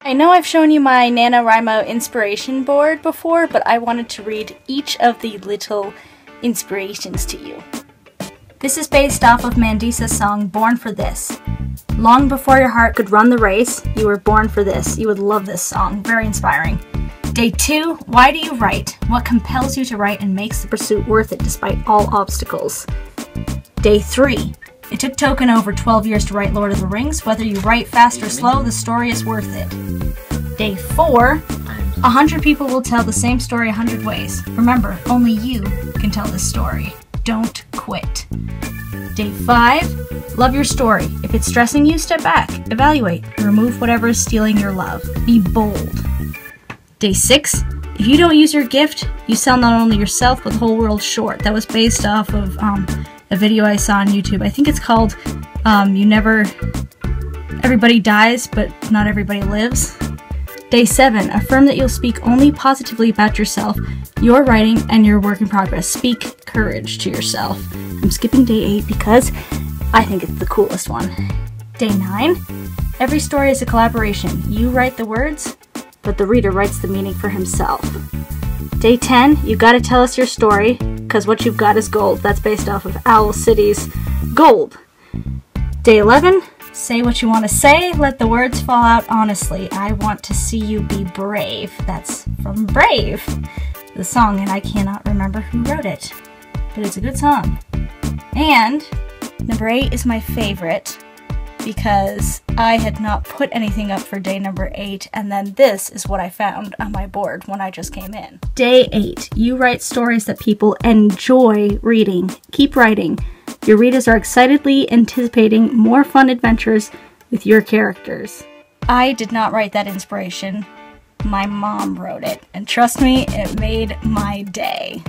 I know I've shown you my NaNoWriMo inspiration board before, but I wanted to read each of the little inspirations to you. This is based off of Mandisa's song, Born for This. Long before your heart could run the race, you were born for this. You would love this song. Very inspiring. Day 2, why do you write? What compels you to write and makes the pursuit worth it despite all obstacles? Day 3, it took Tolkien over 12 years to write Lord of the Rings. Whether you write fast or slow, the story is worth it. Day 4, 100 people will tell the same story 100 ways. Remember, only you can tell this story. Don't quit. Day 5, love your story. If it's stressing you, step back, evaluate, remove whatever is stealing your love. Be bold. Day 6, if you don't use your gift, you sell not only yourself, but the whole world short. That was based off of a video I saw on YouTube. I think it's called Everybody Dies, but Not Everybody Lives. Day 7, affirm that you'll speak only positively about yourself, your writing, and your work in progress. Speak courage to yourself. I'm skipping day 8 because I think it's the coolest one. Day 9, every story is a collaboration. You write the words, but the reader writes the meaning for himself. Day 10, you gotta tell us your story, because what you've got is gold. That's based off of Owl City's Gold. Day 11, say what you want to say, let the words fall out honestly. I want to see you be brave. That's from Brave, the song, and I cannot remember who wrote it, but it's a good song. And number 8 is my favorite because I had not put anything up for day number 8, and then this is what I found on my board when I just came in. Day 8, you write stories that people enjoy reading. Keep writing. Your readers are excitedly anticipating more fun adventures with your characters. I did not write that inspiration. My mom wrote it, and trust me, it made my day.